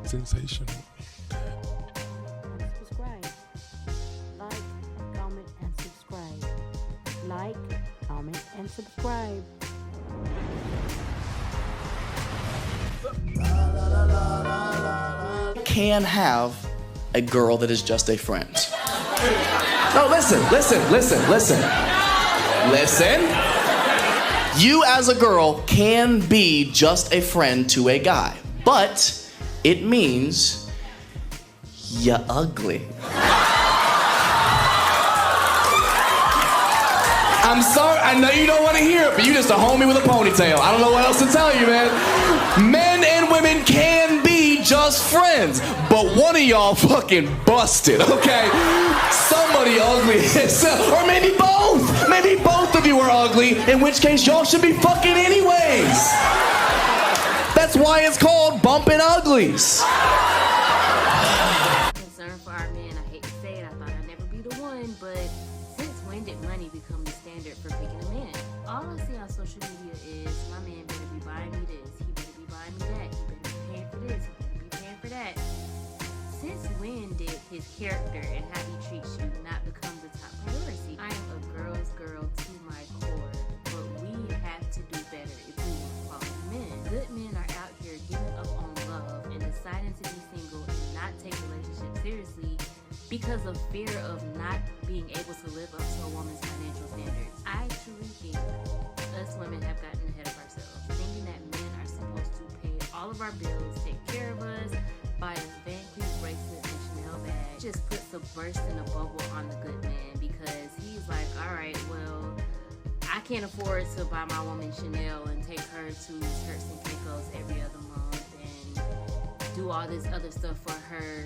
Sensational. Subscribe. Like, comment, and subscribe. Like, comment, and subscribe. Can have a girl that is just a friend. No, listen. Listen. You as a girl can be just a friend to a guy, but it means you're ugly. I'm sorry, I know you don't want to hear it, but you just a homie with a ponytail. I don't know what else to tell you, man. Men and women can be just friends, but one of y'all fucking busted, okay? Somebody ugly, or maybe both. Maybe both of you are ugly, in which case y'all should be fucking anyways. That's why it's called bumping uglies. Concern for our men, I hate to say it, I thought I'd never be the one, but since when did money become the standard for picking a man? All I see on social media is my man better be buying me this, he better be buying me that, he better be paying for this, he better be paying for that. Since when did his character and how he treats you not become the top priority? I am a girl's girl to my core, but we have to do better if we want quality men. Good men are out here giving up on love and deciding to be single and not take relationships seriously because of fear of not being able to live up to a woman's financial standards. I truly think us women have gotten ahead of ourselves, thinking that men are supposed to pay all of our bills, take care of us, buy us Van Cleef bracelets and Chanel bags. Just puts a burst in a bubble on the good man because he's like, all right, well, I can't afford to buy my woman Chanel and take her to Turks and Caicos every other month and do all this other stuff for her.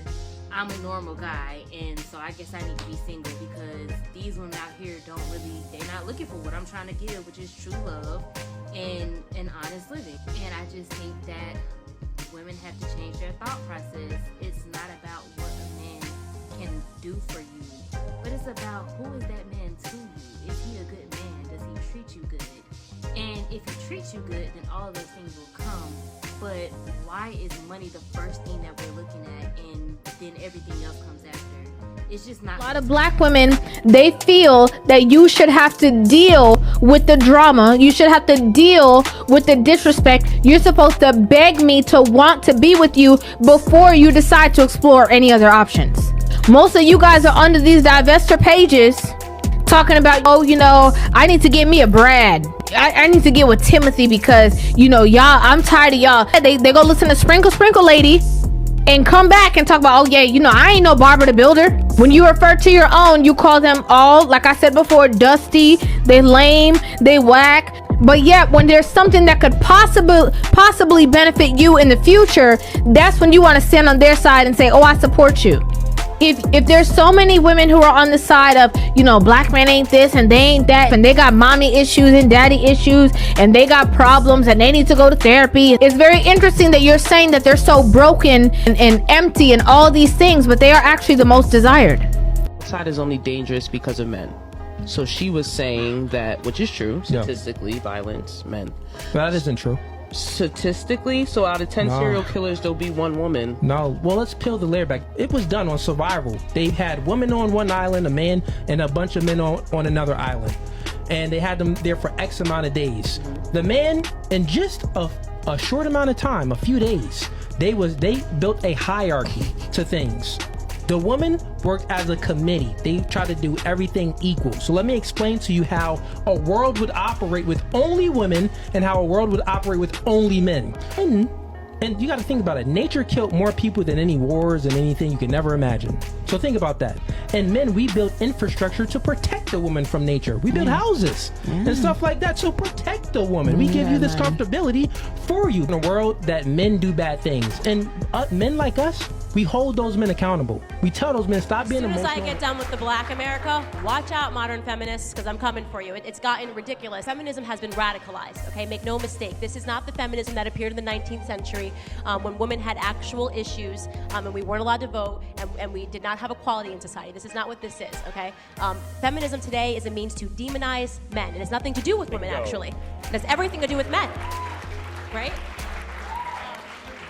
I'm a normal guy, and so I guess I need to be single because these women out here they're not looking for what I'm trying to give, which is true love and an honest living. And I just think that women have to change their thought process. It's not about what a man can do for you, but it's about who is that man to you. Is he a good man? Does he treat you good? And if he treats you good, then all of those things will come. But why is money the first thing that we're looking at and then everything else comes after? It's just not. A lot of black women, they feel that you should have to deal with the drama. You should have to deal with the disrespect. You're supposed to beg me to want to be with you before you decide to explore any other options. Most of you guys are under these divestor pages talking about, oh, you know, I need to get me a Brad. I need to get with Timothy because, you know, y'all, I'm tired of y'all. They go listen to Sprinkle Lady and come back and talk about, oh yeah, you know, I ain't no Barbara the Builder. When you refer to your own, you call them all, like I said before, dusty, they lame, they whack. But yet when there's something that could possibly benefit you in the future, that's when you want to stand on their side and say, oh, I support you. If there's so many women who are on the side of, you know, black men ain't this and they ain't that, and they got mommy issues and daddy issues and they got problems and they need to go to therapy. It's very interesting that you're saying that they're so broken and empty and all these things, but they are actually the most desired. Side is only dangerous because of men. So she was saying that, which is true, statistically, violence, men. That isn't true. Statistically, so out of 10 serial killers, there'll be one woman. No, well, let's peel the layer back. It was done on survival. They had women on one island, a man, and a bunch of men on another island. And they had them there for X amount of days. The man, in just a short amount of time, a few days, they built a hierarchy to things. The woman worked as a committee. They tried to do everything equal. So let me explain to you how a world would operate with only women and how a world would operate with only men. And you got to think about it. Nature killed more people than any wars and anything you could never imagine. So think about that. And men, we built infrastructure to protect the woman from nature. We build houses and stuff like that to protect the woman. We give you this comfortability for you. In a world that men do bad things. And men like us, we hold those men accountable. We tell those men, stop being emotional. As soon as I get done with the black America, watch out, modern feminists, because I'm coming for you. It's gotten ridiculous. Feminism has been radicalized, okay? Make no mistake. This is not the feminism that appeared in the 19th century when women had actual issues and we weren't allowed to vote and we did not have equality in society. This is not what this is, okay? Feminism today is a means to demonize men. It has nothing to do with women, actually. It has everything to do with men, right?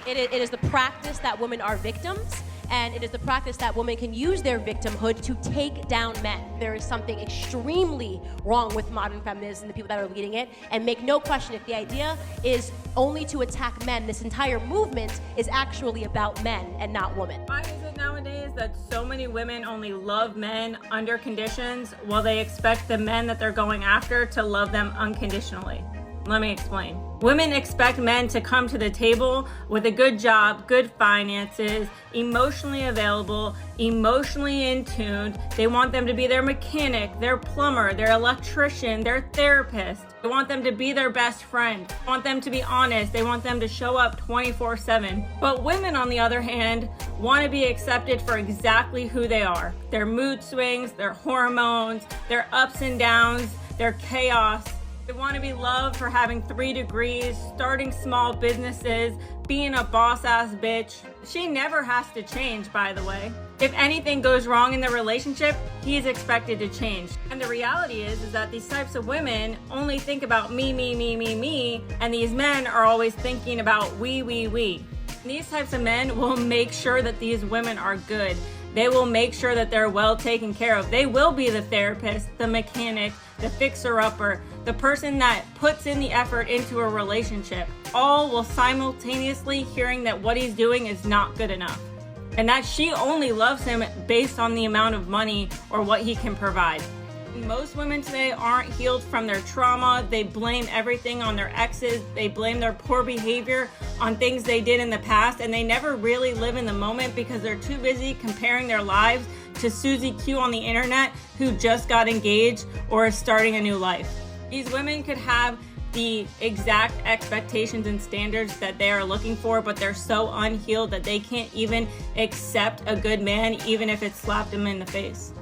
It is the practice that women are victims, and it is the practice that women can use their victimhood to take down men. There is something extremely wrong with modern feminism, the people that are leading it, and make no question, if the idea is only to attack men, this entire movement is actually about men and not women. Why is it nowadays that so many women only love men under conditions while they expect the men that they're going after to love them unconditionally? Let me explain. Women expect men to come to the table with a good job, good finances, emotionally available, emotionally in tune. They want them to be their mechanic, their plumber, their electrician, their therapist. They want them to be their best friend. They want them to be honest. They want them to show up 24/7. But women, on the other hand, want to be accepted for exactly who they are. Their mood swings, their hormones, their ups and downs, their chaos. They want to be loved for having 3 degrees, starting small businesses, being a boss-ass bitch. She never has to change, by the way. If anything goes wrong in the relationship, he's expected to change. And the reality is that these types of women only think about me, and these men are always thinking about we. These types of men will make sure that these women are good. They will make sure that they're well taken care of. They will be the therapist, the mechanic, the fixer-upper, the person that puts in the effort into a relationship, all while simultaneously hearing that what he's doing is not good enough, and that she only loves him based on the amount of money or what he can provide. Most women today aren't healed from their trauma. They blame everything on their exes. They blame their poor behavior on things they did in the past, and they never really live in the moment because they're too busy comparing their lives to Susie Q on the internet, who just got engaged or is starting a new life. These women could have the exact expectations and standards that they are looking for, but they're so unhealed that they can't even accept a good man, even if it slapped them in the face.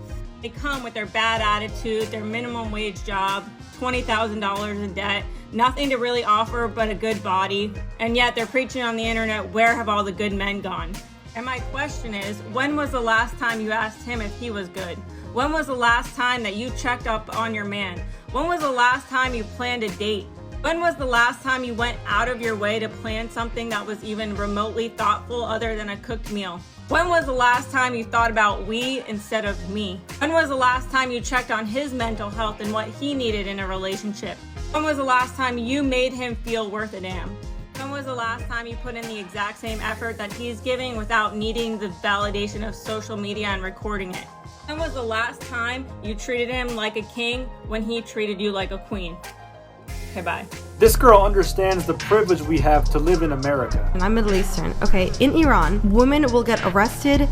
They come with their bad attitude, their minimum wage job, $20,000 in debt, nothing to really offer but a good body, and yet they're preaching on the internet, where have all the good men gone? And my question is, when was the last time you asked him if he was good? When was the last time that you checked up on your man? When was the last time you planned a date? When was the last time you went out of your way to plan something that was even remotely thoughtful other than a cooked meal? When was the last time you thought about we instead of me? When was the last time you checked on his mental health and what he needed in a relationship? When was the last time you made him feel worth a damn? When was the last time you put in the exact same effort that he's giving without needing the validation of social media and recording it? When was the last time you treated him like a king when he treated you like a queen? Okay, bye. This girl understands the privilege we have to live in America. I'm Middle Eastern. Okay, in Iran, women will get arrested,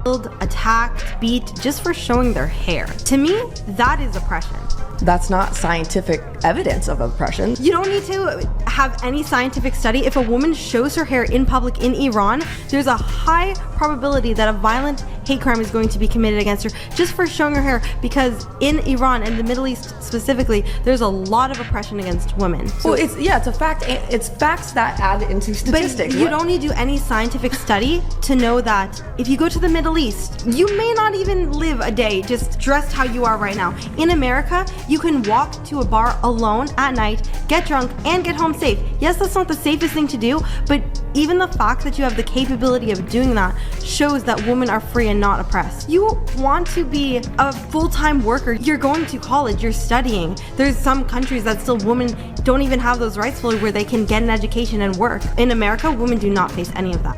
killed, attacked, beat just for showing their hair. To me, that is oppression. That's not scientific evidence of oppression. You don't need to have any scientific study. If a woman shows her hair in public in Iran, there's a high probability that a violent hate crime is going to be committed against her just for showing her hair, because in Iran and the Middle East specifically, there's a lot of oppression against women. So it's a fact. It's facts that add into statistics. But you don't need to do any scientific study to know that if you go to the Middle East, you may not even live a day just dressed how you are right now. In America, you can walk to a bar alone at night, get drunk, and get home safe. Yes, that's not the safest thing to do, but even the fact that you have the capability of doing that shows that women are free and not oppressed. You want to be a full-time worker. You're going to college, you're studying. There's some countries that still women don't even have those rights fully where they can get an education and work. In America, women do not face any of that.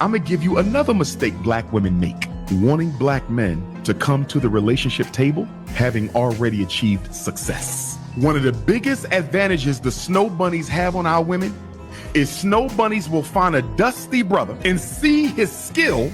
I'm gonna give you another mistake black women make. Wanting black men to come to the relationship table having already achieved success. One of the biggest advantages the snow bunnies have on our women is snow bunnies will find a dusty brother and see his skill,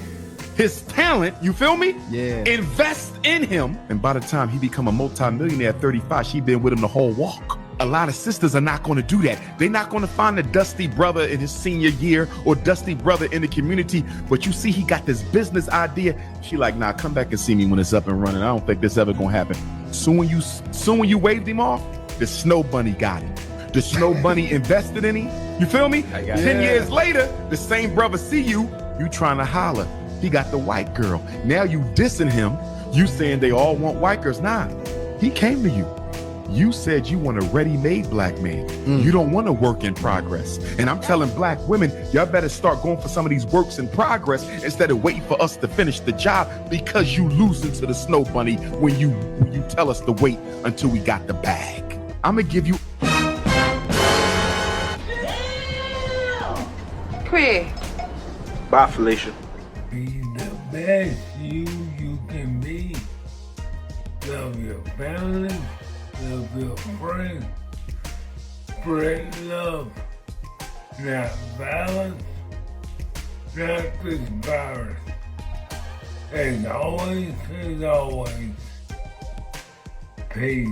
his talent, you feel me? Yeah. Invest in him, and by the time he become a multi-millionaire at 35, she been with him the whole walk. A lot of sisters are not going to do that. They're not going to find a dusty brother in his senior year or dusty brother in the community, but you see he got this business idea. She like, nah, come back and see me when it's up and running. I don't think this ever gonna happen. Soon when you waved him off, the snow bunny got him. The snow bunny invested in him. You feel me? 10 years later, the same brother see you trying to holler. He got the white girl. Now you dissing him. You saying they all want white girls. Nah, he came to you. You said you want a ready-made black man. You don't want a work in progress. And I'm telling black women, y'all better start going for some of these works in progress instead of waiting for us to finish the job, because you losing to the snow bunny when you tell us to wait until we got the bag. I'm gonna give you. Craig. Bye, Felicia. Be the best you can be. Love your family, love your friends. Spread love, not violence, not this virus. As always, peace.